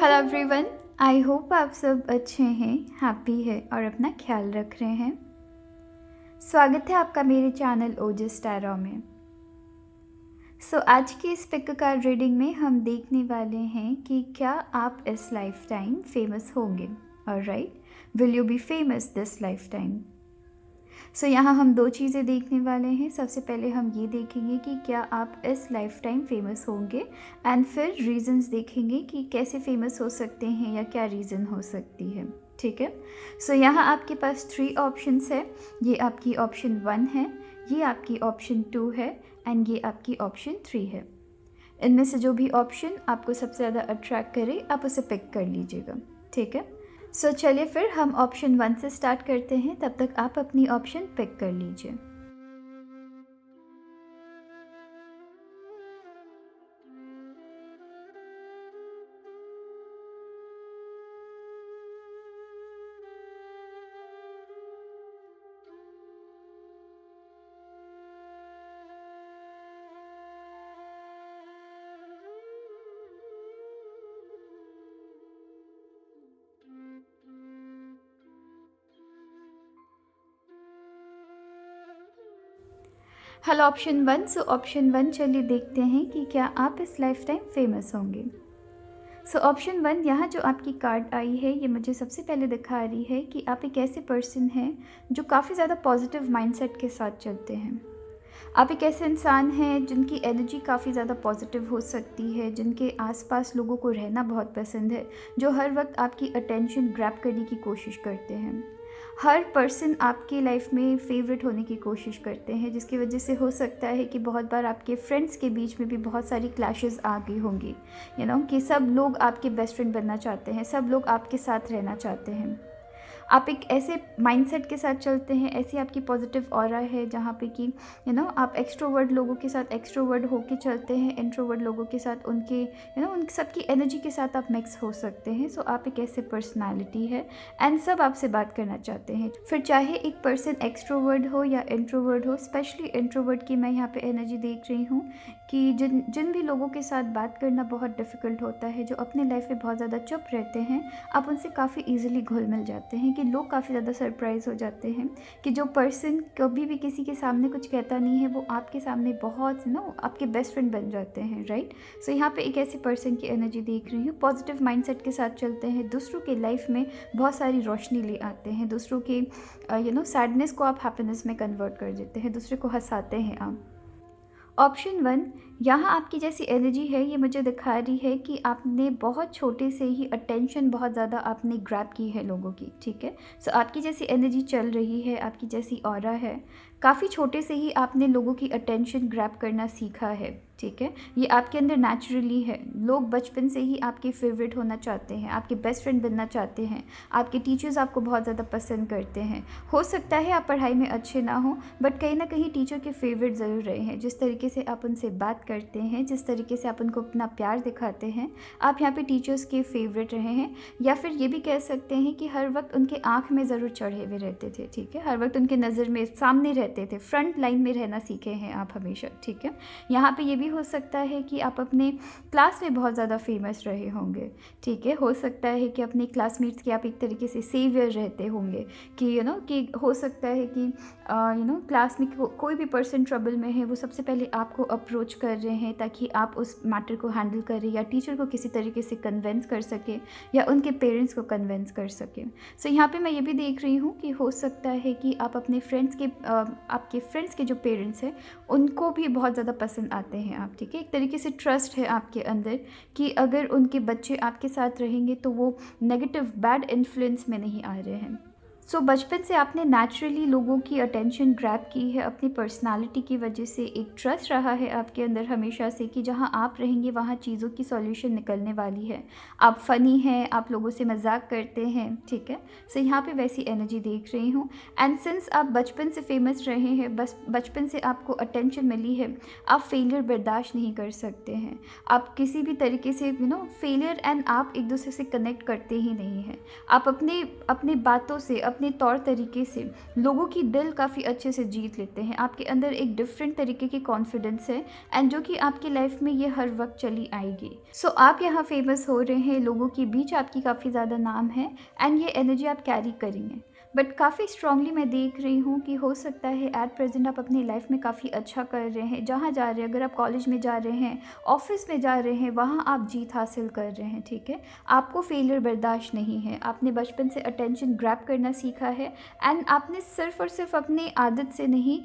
Hello everyone. I hope आप सब अच्छे हैं, हैप्पी है और अपना ख्याल रख रहे हैं। स्वागत है आपका मेरे चैनल ओजस टैरो में। आज की इस पिक कार्ड रीडिंग में हम देखने वाले हैं कि क्या आप इस लाइफ टाइम फेमस होंगे। Alright, will you be famous this life time. यहाँ हम दो चीज़ें देखने वाले हैं। सबसे पहले हम ये देखेंगे कि क्या आप इस लाइफ टाइम फेमस होंगे, एंड फिर रीजंस देखेंगे कि कैसे फेमस हो सकते हैं या क्या रीज़न हो सकती है। ठीक है। यहाँ आपके पास 3 ऑप्शंस है। ये आपकी ऑप्शन 1 है, ये आपकी ऑप्शन 2 है एंड ये आपकी ऑप्शन 3 है। इनमें से जो भी ऑप्शन आपको सबसे ज़्यादा अट्रैक्ट करे आप उसे पिक कर लीजिएगा। ठीक है। चलिए फिर हम ऑप्शन 1 से स्टार्ट करते हैं। तब तक आप अपनी ऑप्शन पिक कर लीजिए। Hello option 1। ऑप्शन 1 चलिए देखते हैं कि क्या आप इस लाइफ टाइम फेमस होंगे। ऑप्शन 1 यहाँ जो आपकी कार्ड आई है ये मुझे सबसे पहले दिखा रही है कि आप एक ऐसे पर्सन हैं जो काफ़ी ज़्यादा पॉजिटिव माइंडसेट के साथ चलते हैं। आप एक ऐसे इंसान हैं जिनकी एनर्जी काफ़ी ज़्यादा पॉजिटिव हो सकती है, जिनके आसपास लोगों को रहना बहुत पसंद है, जो हर वक्त आपकी अटेंशन ग्रैब करने की कोशिश करते हैं। हर पर्सन आपकी लाइफ में फेवरेट होने की कोशिश करते हैं, जिसकी वजह से हो सकता है कि बहुत बार आपके फ्रेंड्स के बीच में भी बहुत सारी क्लैशेस आ गई होंगी। कि सब लोग आपके बेस्ट फ्रेंड बनना चाहते हैं, सब लोग आपके साथ रहना चाहते हैं। आप एक ऐसे माइंडसेट के साथ चलते हैं, ऐसी आपकी पॉजिटिव ऑरा है जहाँ पे कि आप एक्सट्रोवर्ट लोगों के साथ एक्सट्रोवर्ट होके चलते हैं, इंट्रोवर्ट लोगों के साथ उनके उन सबकी एनर्जी के साथ आप मिक्स हो सकते हैं। आप एक ऐसे पर्सनालिटी है एंड सब आपसे बात करना चाहते हैं। फिर चाहे एक पर्सन एक्सट्रोवर्ट हो या इंट्रोवर्ट हो, स्पेशली इंट्रोवर्ट की मैं यहाँ पे एनर्जी देख रही हूँ कि जिन भी लोगों के साथ बात करना बहुत डिफ़िकल्ट होता है, जो अपने लाइफ में बहुत ज़्यादा चुप रहते हैं, आप उनसे काफ़ी ईजिली घुल मिल जाते हैं कि लोग काफ़ी ज़्यादा सरप्राइज़ हो जाते हैं कि जो पर्सन कभी भी किसी के सामने कुछ कहता नहीं है, वो आपके सामने बहुत आपके बेस्ट फ्रेंड बन जाते हैं। राइट। यहाँ पे एक ऐसे पर्सन की एनर्जी देख रही हूँ, पॉजिटिव माइंडसेट के साथ चलते हैं, दूसरों के लाइफ में बहुत सारी रोशनी ले आते हैं, दूसरों के सैडनेस को आप हैप्पीनेस में कन्वर्ट कर देते हैं, दूसरे को हंसाते हैं आप। ऑप्शन 1 यहाँ आपकी जैसी एनर्जी है, ये मुझे दिखा रही है कि आपने बहुत छोटे से ही अटेंशन बहुत ज़्यादा आपने ग्रैब की है लोगों की। ठीक है। आपकी जैसी एनर्जी चल रही है, आपकी जैसी ऑरा है, काफ़ी छोटे से ही आपने लोगों की अटेंशन ग्रैब करना सीखा है। ठीक है। ये आपके अंदर नेचुरली है। लोग बचपन से ही आपके फेवरेट होना चाहते हैं, आपके बेस्ट फ्रेंड बनना चाहते हैं, आपके टीचर्स आपको बहुत ज़्यादा पसंद करते हैं। हो सकता है आप पढ़ाई में अच्छे ना हो, बट कहीं ना कहीं टीचर के फेवरेट ज़रूर रहे हैं। जिस तरीके से आप उनसे बात करते हैं, जिस तरीके से आप उनको अपना प्यार दिखाते हैं, आप यहाँ पे टीचर्स के फेवरेट रहे हैं। या फिर ये भी कह सकते हैं कि हर वक्त उनके आँख में ज़रूर चढ़े हुए रहते थे। ठीक है। हर वक्त उनके नज़र में सामने रहते थे, फ्रंट लाइन में रहना सीखे हैं आप हमेशा। ठीक है। यहाँ पे ये भी हो सकता है कि आप अपने क्लास में बहुत ज़्यादा फेमस रहे होंगे। ठीक है। हो सकता है कि अपने क्लासमेट्स के आप एक तरीके से सेवियर रहते होंगे कि कि हो सकता है कि क्लास में कोई भी पर्सन ट्रबल में है, वो सबसे पहले आपको अप्रोच कर रहे हैं ताकि आप उस मैटर को हैंडल करें, या टीचर को किसी तरीके से कन्वेंस कर सके, या उनके पेरेंट्स को कन्वेंस कर सके। यहाँ पे मैं ये भी देख रही हूँ कि हो सकता है कि आप अपने आपके फ्रेंड्स के जो पेरेंट्स हैं उनको भी बहुत ज़्यादा पसंद आते हैं आप। ठीक है। एक तरीके से ट्रस्ट है आपके अंदर कि अगर उनके बच्चे आपके साथ रहेंगे तो वो नेगेटिव बैड इन्फ्लुएंस में नहीं आ रहे हैं। बचपन से आपने नेचुरली लोगों की अटेंशन ग्रैब की है अपनी पर्सनालिटी की वजह से। एक ट्रस्ट रहा है आपके अंदर हमेशा से कि जहाँ आप रहेंगे वहाँ चीज़ों की सॉल्यूशन निकलने वाली है। आप फ़नी हैं, आप लोगों से मजाक करते हैं। ठीक है। यहाँ पे वैसी एनर्जी देख रही हूँ। एंड सिंस आप बचपन से फेमस रहे हैं, बस बचपन से आपको अटेंशन मिली है, आप फेलियर बर्दाश्त नहीं कर सकते हैं। आप किसी भी तरीके से फेलियर एंड आप एक दूसरे से कनेक्ट करते ही नहीं हैं। आप अपने बातों से अपने तौर तरीके से लोगों की दिल काफ़ी अच्छे से जीत लेते हैं। आपके अंदर एक डिफरेंट तरीके की कॉन्फिडेंस है एंड जो कि आपकी लाइफ में ये हर वक्त चली आएगी। सो आप यहाँ फेमस हो रहे हैं, लोगों के बीच आपकी काफ़ी ज़्यादा नाम है एंड ये एनर्जी आप कैरी करेंगे। बट काफ़ी स्ट्रांगली मैं देख रही हूँ कि हो सकता है एट प्रेजेंट आप अपनी लाइफ में काफ़ी अच्छा कर रहे हैं। जहाँ जा रहे हैं, अगर आप कॉलेज में जा रहे हैं, ऑफिस में जा रहे हैं, वहाँ आप जीत हासिल कर रहे हैं, ठीक है। आपको फेलियर बर्दाश्त नहीं है। आपने बचपन से अटेंशन ग्रैब करना सीखा है एंड आपने सिर्फ और सिर्फ अपनी आदत से नहीं,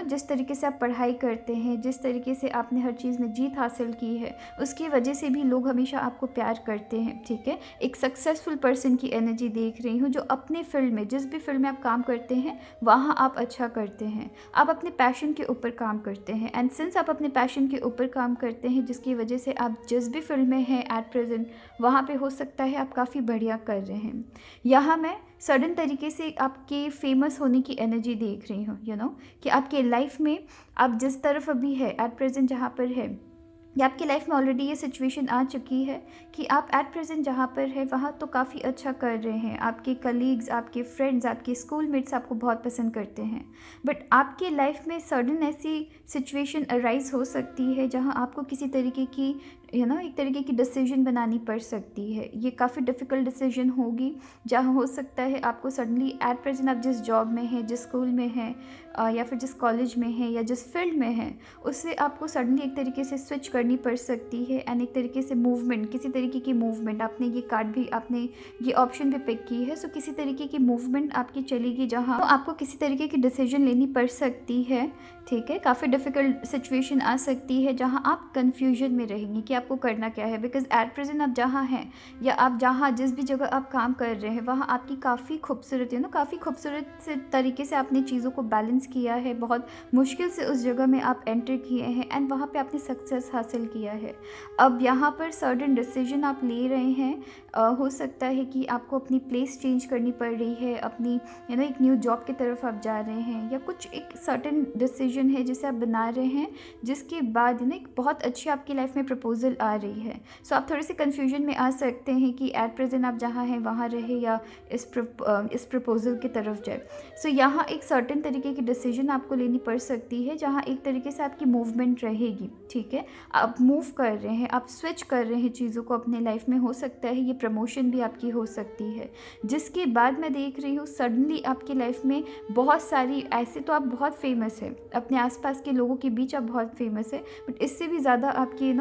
जिस तरीके से आप पढ़ाई करते हैं, जिस तरीके से आपने हर चीज़ में जीत हासिल की है, उसकी वजह से भी लोग हमेशा आपको प्यार करते हैं, ठीक है। एक सक्सेसफुल पर्सन की एनर्जी देख रही हूँ, जो अपने फील्ड में, जिस भी फील्ड में आप काम करते हैं, वहाँ आप अच्छा करते हैं। आप अपने पैशन के ऊपर काम करते हैं एंड सिंस आप अपने पैशन के ऊपर काम करते हैं, जिसकी वजह से आप जिस भी फील्ड में हैं एट प्रेजेंट, वहाँ पे हो सकता है आप काफ़ी बढ़िया कर रहे हैं। यहाँ मैं सडन तरीके से आपके फेमस होने की एनर्जी देख रही हूँ, कि आपके लाइफ में आप जिस तरफ अभी है एट प्रेजेंट, जहाँ पर है, या आपकी लाइफ में ऑलरेडी ये सिचुएशन आ चुकी है कि आप एट प्रेजेंट जहाँ पर है वहाँ तो काफ़ी अच्छा कर रहे हैं। आपके कलीग्स, आपके फ्रेंड्स, आपके स्कूलमेट्स आपको बहुत पसंद करते हैं। बट आपके लाइफ में सडन ऐसी सिचुएशन अराइज हो सकती है जहाँ आपको किसी तरीके की एक तरीके की डिसीजन बनानी पड़ सकती है। ये काफ़ी डिफ़िकल्ट डिसीजन होगी, जहाँ हो सकता है आपको सडनली एट प्रेजेंट आप जिस जॉब में हैं, जिस स्कूल में हैं, या फिर जिस कॉलेज में हैं, या जिस फील्ड में हैं, उससे आपको सडनली एक तरीके से स्विच करनी पड़ सकती है एंड एक तरीके से मूवमेंट, किसी तरीके की मूवमेंट, आपने ये कार्ड भी, आपने ये ऑप्शन भी पिक की है। सो किसी तरीके की मूवमेंट आपकी चलेगी जहाँ तो आपको किसी तरीके की डिसीजन लेनी पड़ सकती है, ठीक है। काफ़ी डिफ़िकल्ट सिचुएशन आ सकती है जहाँ आप कन्फ्यूजन में रहेंगे कि आपको करना क्या है, बिकॉज एट प्रेजेंट आप जहाँ हैं, या आप जहाँ जिस भी जगह आप काम कर रहे हैं, वहाँ आपकी काफ़ी खूबसूरत काफ़ी खूबसूरत से तरीके से आपने चीज़ों को बैलेंस किया है। बहुत मुश्किल से उस जगह में आप एंटर किए हैं एंड वहाँ पे आपने सक्सेस हासिल किया है। अब यहाँ पर सर्टेन डिसीजन आप ले रहे हैं। हो सकता है कि आपको अपनी प्लेस चेंज करनी पड़ रही है, अपनी एक न्यू जॉब की तरफ आप जा रहे हैं, या कुछ एक सर्टेन डिसीजन है जिसे आप बना रहे हैं, जिसके बाद एक बहुत अच्छी आपकी लाइफ में प्रपोजल आ रही है। सो आप थोड़े से कन्फ्यूजन में आ सकते हैं कि एट प्रेजेंट आप जहाँ हैं वहाँ रहे या इस प्रपोजल की तरफ जाए। सो यहाँ एक सर्टेन तरीके की डिसीजन आपको लेनी पड़ सकती है, जहाँ एक तरीके से आपकी मूवमेंट रहेगी, ठीक है। आप मूव कर रहे हैं, आप स्विच कर रहे हैं चीज़ों को अपने लाइफ में। हो सकता है ये प्रमोशन भी आपकी हो सकती है, जिसके बाद मैं देख रही हूँ सडनली आपकी लाइफ में बहुत सारी, ऐसे तो आप बहुत फेमस है, अपने आसपास के लोगों के बीच आप बहुत फेमस है, बट इससे भी ज़्यादा आपकी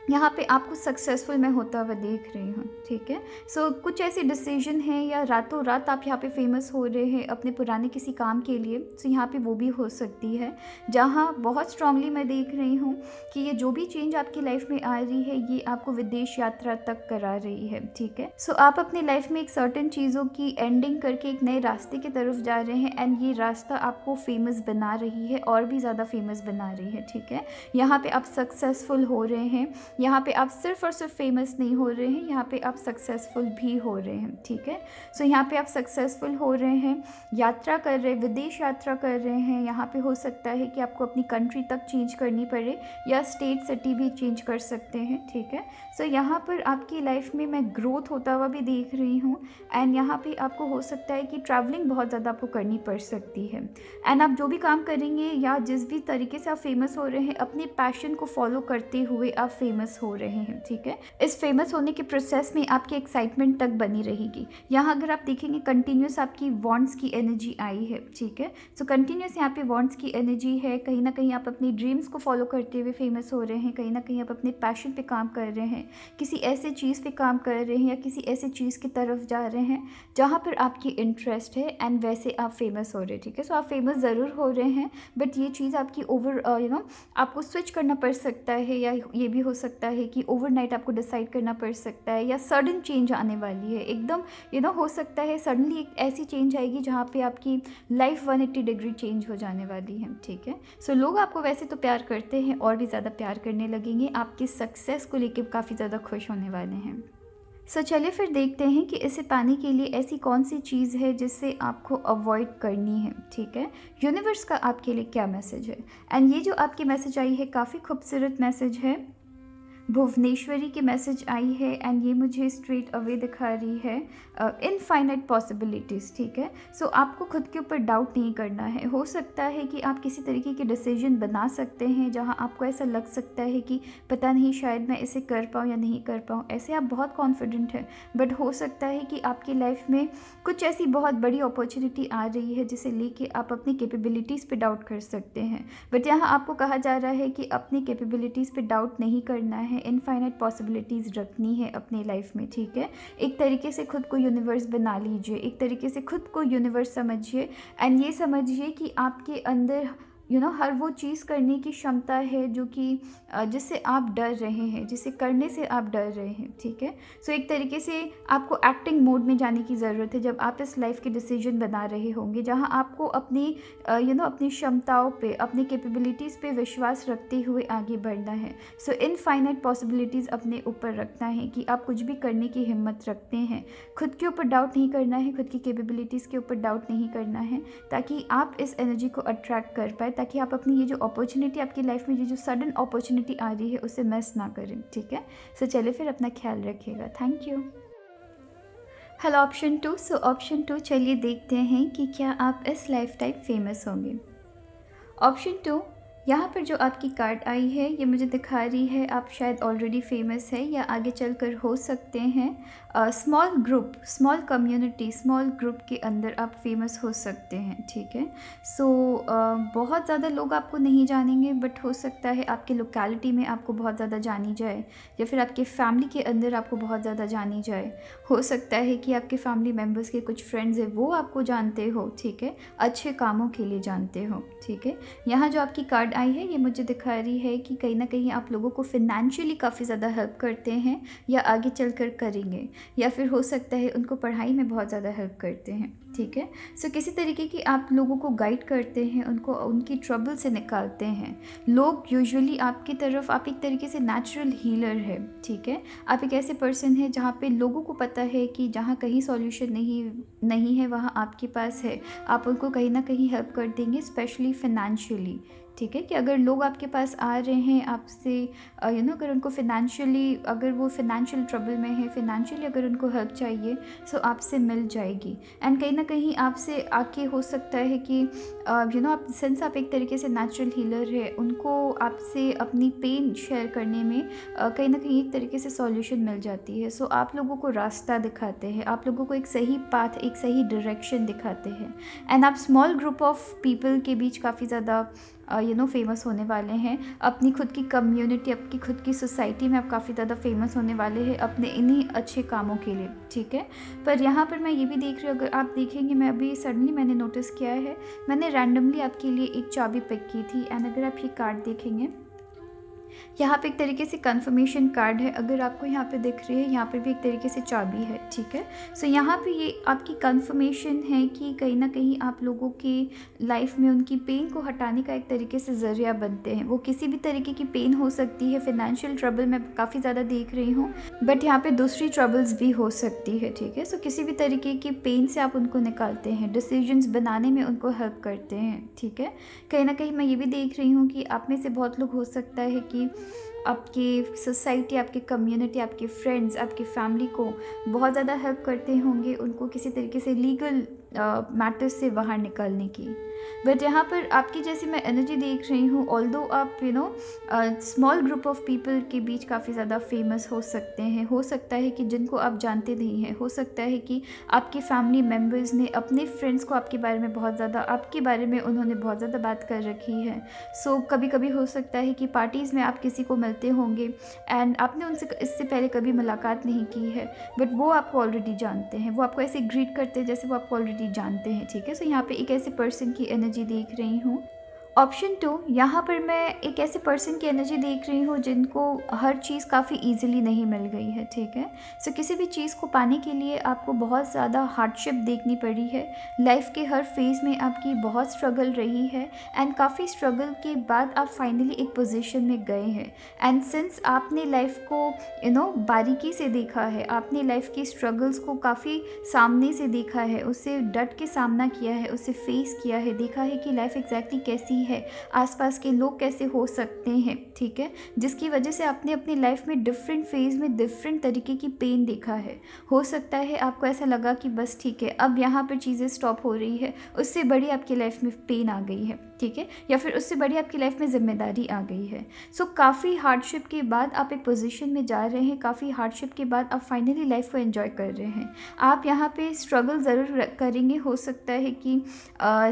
यहाँ पे आपको सक्सेसफुल मैं होता हुआ देख रही हूँ, ठीक है। सो कुछ ऐसे डिसीजन हैं, या रातों रात आप यहाँ पे फेमस हो रहे हैं अपने पुराने किसी काम के लिए। सो यहाँ पे वो भी हो सकती है, जहाँ बहुत स्ट्रांगली मैं देख रही हूँ कि ये जो भी चेंज आपकी लाइफ में आ रही है, ये आपको विदेश यात्रा तक करा रही है, ठीक है। सो आप अपनी लाइफ में एक सर्टेन चीज़ों की एंडिंग करके एक नए रास्ते की तरफ जा रहे हैं एंड ये रास्ता आपको फेमस बना रही है, और भी ज़्यादा फेमस बना रही है, ठीक है। यहाँ पे आप सक्सेसफुल हो रहे हैं, यहाँ पे आप सिर्फ और सिर्फ फेमस नहीं हो रहे हैं, यहाँ पे आप सक्सेसफुल भी हो रहे हैं, ठीक है। सो यहाँ पे आप सक्सेसफुल हो रहे हैं, यात्रा कर रहे हैं, विदेश यात्रा कर रहे हैं। यहाँ पे हो सकता है कि आपको अपनी कंट्री तक चेंज करनी पड़े, या स्टेट सिटी भी चेंज कर सकते हैं, ठीक है। सो यहाँ पर आपकी लाइफ में मैं ग्रोथ होता हुआ भी देख रही हूँ एंड यहाँ पे आपको हो सकता है कि ट्रैवलिंग बहुत ज़्यादा आपको करनी पड़ सकती है एंड आप जो भी काम करेंगे या जिस भी तरीके से आप फेमस हो रहे हैं, अपने पैशन को फॉलो करते हुए आप फेमस हो रहे हैं, ठीक है। इस फेमस होने के प्रोसेस में आपकी एक्साइटमेंट तक बनी रहेगी। यहाँ अगर आप देखेंगे कंटिन्यूस आपकी वांट्स की एनर्जी आई है, ठीक है। सो कंटिन्यूस यहाँ पे वांट्स की एनर्जी है। कहीं ना कहीं आप अपनी ड्रीम्स को फॉलो करते हुए फेमस हो रहे हैं, कहीं ना कहीं आप अपने पैशन पे काम कर रहे हैं, किसी ऐसे चीज़ पे काम कर रहे हैं, या किसी ऐसे चीज़ की तरफ जा रहे हैं जहाँ पर आपकी इंटरेस्ट है एंड वैसे आप फेमस हो रहे हैं, ठीक है। सो आप फेमस ज़रूर हो रहे हैं, बट ये चीज़ आपकी आपको स्विच करना पड़ सकता है, या ये भी हो सकता है कि ओवरनाइट आपको डिसाइड करना पड़ सकता है, या सडन चेंज आने वाली है एकदम। हो सकता है सडनली एक ऐसी चेंज आएगी जहाँ पे आपकी लाइफ 180 डिग्री चेंज हो जाने वाली है, ठीक है। सो लोग आपको वैसे तो प्यार करते हैं, और भी ज़्यादा प्यार करने लगेंगे, आपकी सक्सेस को लेकर काफ़ी ज़्यादा खुश होने वाले हैं। सो चलिए फिर देखते हैं कि इसे पाने के लिए ऐसी कौन सी चीज़ है जिससे आपको अवॉइड करनी है, ठीक है। यूनिवर्स का आपके लिए क्या मैसेज है, एंड ये जो आपकी मैसेज आई है काफ़ी खूबसूरत मैसेज है। भुवनेश्वरी की मैसेज आई है एंड ये मुझे स्ट्रेट अवे दिखा रही है इनफाइनाइट पॉसिबिलिटीज़, ठीक है। सो आपको खुद के ऊपर डाउट नहीं करना है। हो सकता है कि आप किसी तरीके के डिसीजन बना सकते हैं जहां आपको ऐसा लग सकता है कि पता नहीं शायद मैं इसे कर पाऊँ या नहीं कर पाऊँ, ऐसे आप बहुत कॉन्फिडेंट हैं। बट हो सकता है कि आपकी लाइफ में कुछ ऐसी बहुत बड़ी अपॉर्चुनिटी आ रही है जिसे लेके आप अपनी कैपेबिलिटीज़ पे डाउट कर सकते हैं। बट यहाँ आपको कहा जा रहा है कि अपनी कैपेबिलिटीज़ पे डाउट नहीं करना है, इनफाइनाइट पॉसिबिलिटीज़ रखनी है अपनी लाइफ में, ठीक है। एक तरीके से खुद को यूनिवर्स बना लीजिए, एक तरीके से खुद को यूनिवर्स समझिए एंड ये समझिए कि आपके अंदर हर वो चीज़ करने की क्षमता है जो कि जिससे आप डर रहे हैं, जिसे करने से आप डर रहे हैं, ठीक है। सो एक तरीके से आपको एक्टिंग मोड में जाने की ज़रूरत है जब आप इस लाइफ के डिसीजन बना रहे होंगे, जहां आपको अपनी अपनी क्षमताओं पे, अपनी कैपेबिलिटीज़ पे विश्वास रखते हुए आगे बढ़ना है। सो इनफाइनाइट पॉसिबिलिटीज़ अपने ऊपर रखना है कि आप कुछ भी करने की हिम्मत रखते हैं। खुद के ऊपर डाउट नहीं करना है, खुद की कैपेबिलिटीज़ के ऊपर डाउट नहीं करना है, ताकि आप इस एनर्जी को अट्रैक्ट कर पाए, ताकि आप अपनी ये जो अपॉर्चुनिटी आपकी लाइफ में, ये जो सडन अपॉर्चुनिटी आ रही है, उसे मिस ना करें, ठीक है। सो चलिए फिर अपना ख्याल रखिएगा। Thank you. Hello option 2। So option 2, चलिए देखते हैं कि क्या आप इस लाइफ टाइम फेमस होंगे। ऑप्शन 2, यहाँ पर जो आपकी कार्ड आई है ये मुझे दिखा रही है आप शायद ऑलरेडी फेमस है या आगे चलकर हो सकते हैं। Small group, small community, small group के अंदर आप फेमस हो सकते हैं, ठीक है। सो बहुत ज़्यादा लोग आपको नहीं जानेंगे, बट हो सकता है आपके लोकेलिटी में आपको बहुत ज़्यादा जानी जाए, या फिर आपके फैमिली के अंदर आपको बहुत ज़्यादा जानी जाए। हो सकता है कि आपके फैमिली मेम्बर्स के कुछ फ्रेंड्स हैं वो आपको जानते हो, ठीक है, अच्छे कामों के लिए जानते हो, ठीक है। यहाँ जो आपकी कार्ड आई है ये मुझे दिखा रही है कि कहीं ना कहीं आप लोगों को फिनेंशियली काफ़ी ज़्यादा हेल्प करते हैं या आगे चलकर करेंगे, या फिर हो सकता है उनको पढ़ाई में बहुत ज़्यादा हेल्प करते हैं, ठीक है। सो किसी तरीके की आप लोगों को गाइड करते हैं, उनको उनकी ट्रबल से निकालते हैं। लोग यूजुअली आपकी तरफ, आप एक तरीके से नेचुरल हीलर है, ठीक है। आप एक ऐसे पर्सन है जहाँ पे लोगों को पता है कि जहाँ कहीं सॉल्यूशन नहीं है वहाँ आपके पास है, आप उनको कहीं ना कहीं हेल्प कर देंगे, स्पेशली फिनेंशियली, ठीक है। कि अगर लोग आपके पास आ रहे हैं आपसे, अगर उनको फिनेंशियली, अगर वो फिनेंशियल ट्रबल में है, फिनेंशियली अगर उनको हेल्प चाहिए, सो आपसे मिल जाएगी। एंड कहीं ना कहीं आपसे आके हो सकता है कि आप, सिंस आप एक तरीके से नेचुरल हीलर है, उनको आपसे अपनी पेन शेयर करने में कहीं ना कहीं एक तरीके से सॉल्यूशन मिल जाती है। सो आप लोगों को रास्ता दिखाते हैं, आप लोगों को एक सही पाथ, एक सही डायरेक्शन दिखाते हैं। एंड आप स्मॉल ग्रुप ऑफ पीपल के बीच काफ़ी ज़्यादा फेमस होने वाले हैं। अपनी खुद की कम्युनिटी, अपनी खुद की सोसाइटी में आप काफ़ी ज़्यादा फेमस होने वाले हैं अपने इन्हीं अच्छे कामों के लिए, ठीक है। पर यहाँ पर मैं ये भी देख रही हूँ, अगर आप देखेंगे, मैं अभी सडनली मैंने नोटिस किया है, मैंने रैंडमली आपके लिए एक चाबी पिक की थी। एंड अगर आप ये कार्ड देखेंगे, यहाँ पे एक तरीके से कंफर्मेशन कार्ड है, अगर आपको यहाँ पे दिख रही है, यहाँ पे भी एक तरीके से चाबी है, ठीक है। सो यहाँ पे ये आपकी कंफर्मेशन है कि कहीं ना कहीं आप लोगों की लाइफ में उनकी पेन को हटाने का एक तरीके से ज़रिया बनते हैं। वो किसी भी तरीके की पेन हो सकती है, फिनेंशियल ट्रबल मैं काफ़ी ज़्यादा देख रही हूँ, बट यहाँ पे दूसरी ट्रबल्स भी हो सकती है, ठीक है। सो किसी भी तरीके की पेन से आप उनको निकालते हैं, डिसीजंस बनाने में उनको हेल्प करते हैं, ठीक है। कहीं ना कहीं मैं ये भी देख रही हूँ कि आप में से बहुत लोग हो सकता है कि आपकी सोसाइटी, आपकी कम्युनिटी, आपके फ्रेंड्स, आपकी फैमिली को बहुत ज़्यादा हेल्प करते होंगे उनको किसी तरीके से लीगल मैटर्स से बाहर निकालने की। बट यहाँ पर आपकी जैसी मैं एनर्जी देख रही हूँ, ऑल्दो आप स्मॉल ग्रुप ऑफ पीपल के बीच काफ़ी ज़्यादा फेमस हो सकते हैं। हो सकता है कि जिनको आप जानते नहीं हैं, हो सकता है कि आपके फैमिली मेम्बर्स ने अपने फ्रेंड्स को आपके बारे में बहुत ज़्यादा, आपके बारे में उन्होंने बहुत ज़्यादा बात कर रखी है। सो कभी कभी हो सकता है कि पार्टीज़ में आप किसी को मिलते होंगे एंड आपने उनसे इससे पहले कभी मुलाकात नहीं की है, बट वो आपको ऑलरेडी जानते हैं, वो आपको ऐसे ग्रीट करते हैं जैसे वो आपको ऑलरेडी जानते हैं, ठीक है। सो यहाँ पे एक ऐसे पर्सन की एनर्जी देख रही हूँ। ऑप्शन 2, यहाँ पर मैं एक ऐसे पर्सन की एनर्जी देख रही हूँ जिनको हर चीज़ काफ़ी इजीली नहीं मिल गई है, ठीक है। सो किसी भी चीज़ को पाने के लिए आपको बहुत ज़्यादा हार्डशिप देखनी पड़ी है। लाइफ के हर फेज़ में आपकी बहुत स्ट्रगल रही है एंड काफ़ी स्ट्रगल के बाद आप फाइनली एक पोजीशन में गए हैं। एंड सिंस आपने लाइफ को बारीकी से देखा है, आपने लाइफ की स्ट्रगल्स को काफ़ी सामने से देखा है, उससे डट के सामना किया है, उससे फेस किया है, देखा है कि लाइफ एग्जैक्टली कैसी है, आसपास के लोग कैसे हो सकते हैं, ठीक है, जिसकी वजह से आपने अपनी लाइफ में डिफरेंट फेज़ में डिफरेंट तरीके की पेन देखा है। हो सकता है आपको ऐसा लगा कि बस ठीक है, अब यहाँ पर चीज़ें स्टॉप हो रही है, उससे बड़ी आपकी लाइफ में पेन आ गई है, ठीक है, या फिर उससे बड़ी आपकी लाइफ में ज़िम्मेदारी आ गई है। सो काफ़ी हार्डशिप के बाद आप एक पोजीशन में जा रहे हैं, काफ़ी हार्डशिप के बाद आप फाइनली लाइफ को एंजॉय कर रहे हैं। आप यहाँ पे स्ट्रगल ज़रूर करेंगे, हो सकता है कि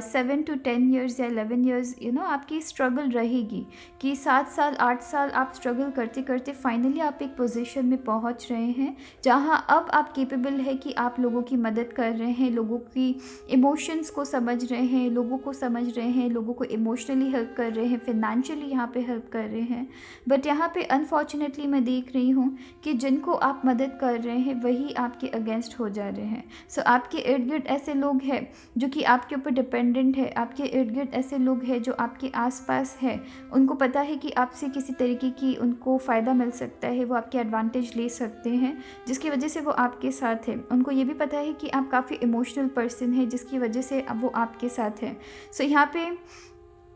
7 to 10 ईयर्स या 11 ईयर्स आपकी स्ट्रगल रहेगी, कि 7 साल 8 साल आप स्ट्रगल करते करते फाइनली आप एक पोजीशन में पहुँच रहे हैं जहाँ अब आप केपेबल है कि आप लोगों की मदद कर रहे हैं, लोगों की इमोशंस को समझ रहे हैं, लोगों को समझ रहे हैं, लोगों को इमोशनली हेल्प कर रहे हैं, फिनेंशियली यहाँ पे हेल्प कर रहे हैं। बट यहाँ पे अनफॉर्चुनेटली मैं देख रही हूँ कि जिनको आप मदद कर रहे हैं वही आपके अगेंस्ट हो जा रहे हैं। सो आपके इर्द गिर्द ऐसे लोग हैं जो कि आपके ऊपर डिपेंडेंट है, आपके इर्द गिर्द ऐसे लोग हैं जो आपके आसपास है, उनको पता है कि आपसे किसी तरीके की उनको फ़ायदा मिल सकता है, वो आपके एडवांटेज ले सकते हैं, जिसकी वजह से वो आपके साथ है। उनको ये भी पता है कि आप काफ़ी इमोशनल पर्सन है, जिसकी वजह से अब वो आपके साथ है। सो यहाँ पे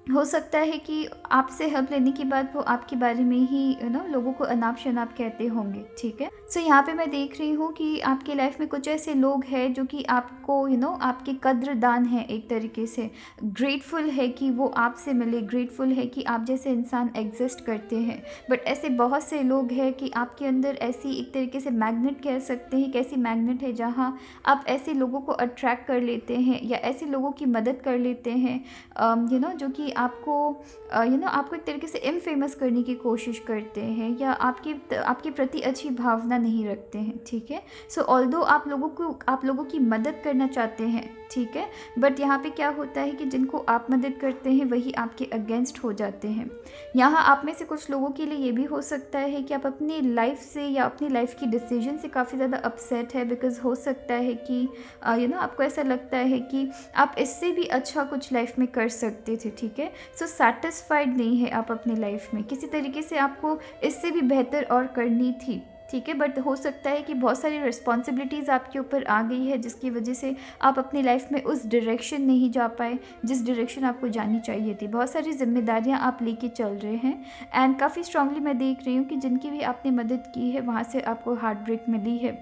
हो सकता है कि आपसे हेल्प लेने के बाद वो आपके बारे में ही लोगों को अनाप शनाप कहते होंगे, ठीक है। सो यहाँ पे मैं देख रही हूँ कि आपकी लाइफ में कुछ ऐसे लोग हैं जो कि आपको आपके कद्रदान है, एक तरीके से ग्रेटफुल है कि वो आपसे मिले, ग्रेटफुल है कि आप जैसे इंसान एग्जिस्ट करते हैं। बट ऐसे बहुत से लोग हैं कि आपके अंदर ऐसी एक तरीके से मैग्नेट कह सकते हैं, कैसी मैग्नेट है जहाँ आप ऐसे लोगों को अट्रैक्ट कर लेते हैं या ऐसे लोगों की मदद कर लेते हैं जो कि आपको आपको एक तरीके से इनफेमस करने की कोशिश करते हैं या आपके प्रति अच्छी भावना नहीं रखते हैं, ठीक है। सो ऑल्दो आप लोगों की मदद करना चाहते हैं, ठीक है, बट यहाँ पे क्या होता है कि जिनको आप मदद करते हैं वही आपके अगेंस्ट हो जाते हैं। यहाँ आप में से कुछ लोगों के लिए ये भी हो सकता है कि आप अपनी लाइफ से या अपनी लाइफ की डिसीजन से काफ़ी ज़्यादा अपसेट है, बिकॉज़ हो सकता है कि आपको ऐसा लगता है कि आप इससे भी अच्छा कुछ लाइफ में कर सकते थे, ठीक है। सो सेटिस्फाइड नहीं है आप अपनी लाइफ में, किसी तरीके से आपको इससे भी बेहतर और करनी थी, ठीक है। बट हो सकता है कि बहुत सारी रिस्पॉन्सिबिलिटीज़ आपके ऊपर आ गई है, जिसकी वजह से आप अपनी लाइफ में उस डायरेक्शन नहीं जा पाए जिस डायरेक्शन आपको जानी चाहिए थी। बहुत सारी जिम्मेदारियां आप लेके चल रहे हैं एंड काफ़ी स्ट्रांगली मैं देख रही हूँ कि जिनकी भी आपने मदद की है वहाँ से आपको हार्ट ब्रेक मिली है।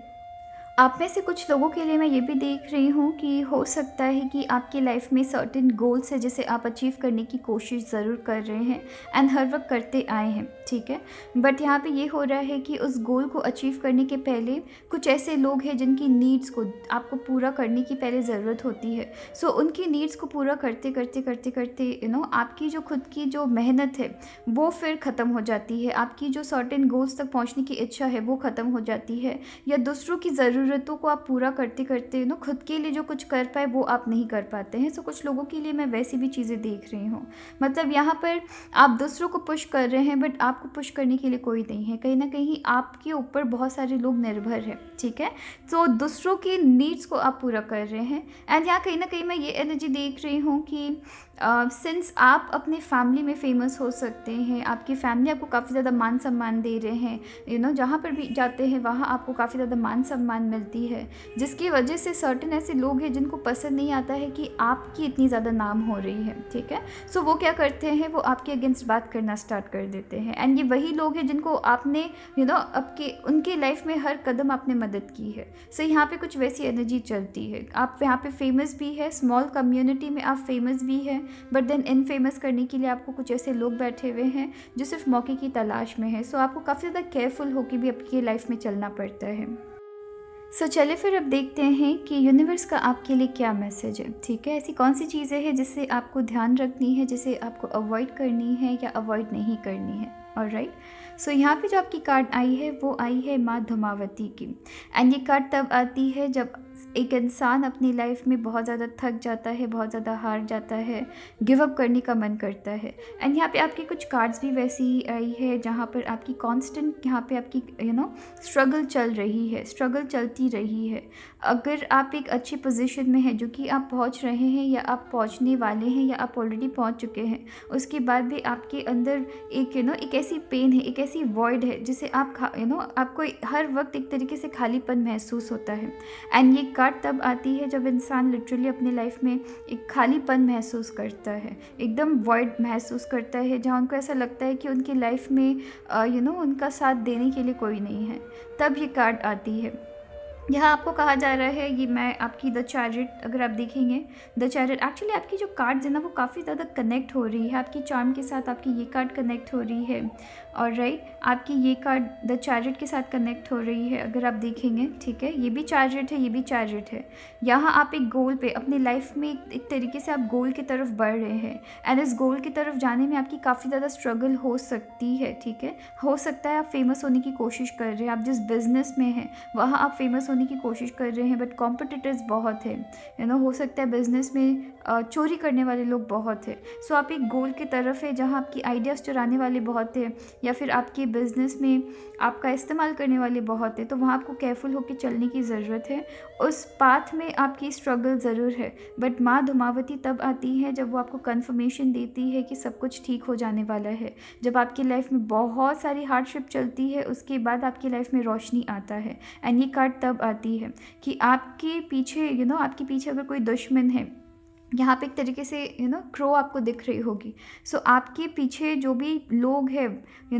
आप में से कुछ लोगों के लिए मैं ये भी देख रही हूँ कि हो सकता है कि आपकी लाइफ में सर्टेन गोल्स है जिसे आप अचीव करने की कोशिश ज़रूर कर रहे हैं एंड हर वक्त करते आए हैं, ठीक है। बट यहाँ पे ये हो रहा है कि उस गोल को अचीव करने के पहले कुछ ऐसे लोग हैं जिनकी नीड्स को आपको पूरा करने की पहले ज़रूरत होती है। सो उनकी नीड्स को पूरा करते करते करते करते आपकी जो खुद की जो मेहनत है वो फिर ख़त्म हो जाती है, आपकी जो सर्टेन गोल्स तक पहुँचने की इच्छा है वो ख़त्म हो जाती है, या दूसरों की ज़रूरतों को आप पूरा करते करते खुद के लिए जो कुछ कर पाए वो आप नहीं कर पाते हैं। सो कुछ लोगों के लिए मैं वैसी भी चीज़ें देख रही हूँ, मतलब यहाँ पर आप दूसरों को पुश कर रहे हैं बट आपको पुश करने के लिए कोई नहीं है, कहीं ना कहीं आपके ऊपर बहुत सारे लोग निर्भर हैं, ठीक है। तो दूसरों की नीड्स को आप पूरा कर रहे हैं एंड यहाँ कहीं ना कहीं मैं ये एनर्जी देख रही हूँ कि सिंस आप अपने फैमिली में फेमस हो सकते हैं, आपकी फैमिली आपको काफ़ी ज़्यादा मान सम्मान दे रहे हैं, जहाँ पर भी जाते हैं वहाँ आपको काफ़ी ज़्यादा मान सम्मान मिलती है, जिसकी वजह से सर्टेन ऐसे लोग हैं जिनको पसंद नहीं आता है कि आपकी इतनी ज़्यादा नाम हो रही है, ठीक है। सो वो क्या करते हैं, वो आपके अगेंस्ट बात करना स्टार्ट कर देते हैं एंड ये वही लोग हैं जिनको आपने उनके लाइफ में हर कदम आपने मदद की है। सो यहाँ पे कुछ वैसी एनर्जी चलती है, आप यहाँ पे फेमस भी है, स्मॉल कम्युनिटी में आप फेमस भी है, बट देन इनफेमस करने के लिए आपको कुछ ऐसे लोग बैठे हुए हैं जो सिर्फ मौके की तलाश में है। सो आपको काफ़ी ज़्यादा केयरफुल होकर भी आपकी लाइफ में चलना पड़ता है। सो चलिए फिर अब देखते हैं कि यूनिवर्स का आपके लिए क्या मैसेज है, ठीक है। ऐसी कौन सी चीज़ें हैं जिससे आपको ध्यान रखनी है, जिसे आपको अवॉइड करनी है या अवॉइड नहीं करनी है। ऑलराइट, सो यहाँ पे जो आपकी कार्ड आई है वो आई है माँ धूमावती की एंड ये कार्ड तब आती है जब एक इंसान अपनी लाइफ में बहुत ज़्यादा थक जाता है, बहुत ज़्यादा हार जाता है, गिव अप करने का मन करता है। एंड यहाँ पे आपकी कुछ कार्ड्स भी वैसी ही आई है जहाँ पर आपकी कांस्टेंट यहाँ पे आपकी स्ट्रगल चल रही है, स्ट्रगल चलती रही है। अगर आप एक अच्छी पोजीशन में हैं जो कि आप पहुँच रहे हैं या आप पहुँचने वाले हैं या आप ऑलरेडी पहुँच चुके हैं, उसके बाद भी आपके अंदर एक एक ऐसी पेन है, एक ऐसी वॉइड है जिसे आप आपको हर वक्त एक तरीके से खालीपन महसूस होता है। एंड ये कार्ड तब आती है जब इंसान लिटरली अपनी लाइफ में एक खालीपन महसूस करता है, एकदम वॉइड महसूस करता है, जहाँ उनको ऐसा लगता है कि उनकी लाइफ में उनका साथ देने के लिए कोई नहीं है, तब ये कार्ड आती है। यहाँ आपको कहा जा रहा है, ये मैं आपकी द चैरिट अगर आप देखेंगे, द चैरिट एक्चुअली आपकी जो कार्ड्स है ना वो काफ़ी ज़्यादा कनेक्ट हो रही है, आपकी चार्म के साथ आपकी ये कार्ड कनेक्ट हो रही है, और राइट आपकी ये कार्ड द चैरिट के साथ कनेक्ट हो रही है अगर आप देखेंगे, ठीक है। ये भी चैरिट है, ये भी चैरिट है। यहाँ आप एक गोल पे अपनी लाइफ में एक तरीके से आप गोल की तरफ बढ़ रहे हैं, एंड इस गोल की तरफ जाने में आपकी काफ़ी ज़्यादा स्ट्रगल हो सकती है, ठीक है। हो सकता है आप फेमस होने की कोशिश कर रहे हैं, आप जिस बिज़नेस में हैं वहाँ आप फेमस होने की कोशिश कर रहे हैं, बट कॉम्पिटिटर्स बहुत है, हो सकता है बिज़नेस में चोरी करने वाले लोग बहुत है। सो आप एक गोल की तरफ है जहाँ आपकी आइडियाज़ चुराने वाले बहुत है, या फिर आपके बिज़नेस में आपका इस्तेमाल करने वाले बहुत है, तो वहाँ आपको केयरफुल होकर चलने की ज़रूरत है। उस पाथ में आपकी स्ट्रगल ज़रूर है, बट माँ धूमावती तब आती है जब वो आपको कन्फर्मेशन देती है कि सब कुछ ठीक हो जाने वाला है। जब आपकी लाइफ में बहुत सारी हार्डशिप चलती है, उसके बाद आपकी लाइफ में रोशनी आता है, एंड ये कार्ड तब आती है कि आपके पीछे आपके पीछे अगर कोई दुश्मन है, यहाँ पे एक तरीके से क्रो आपको दिख रही होगी। सो आपके पीछे जो भी लोग हैं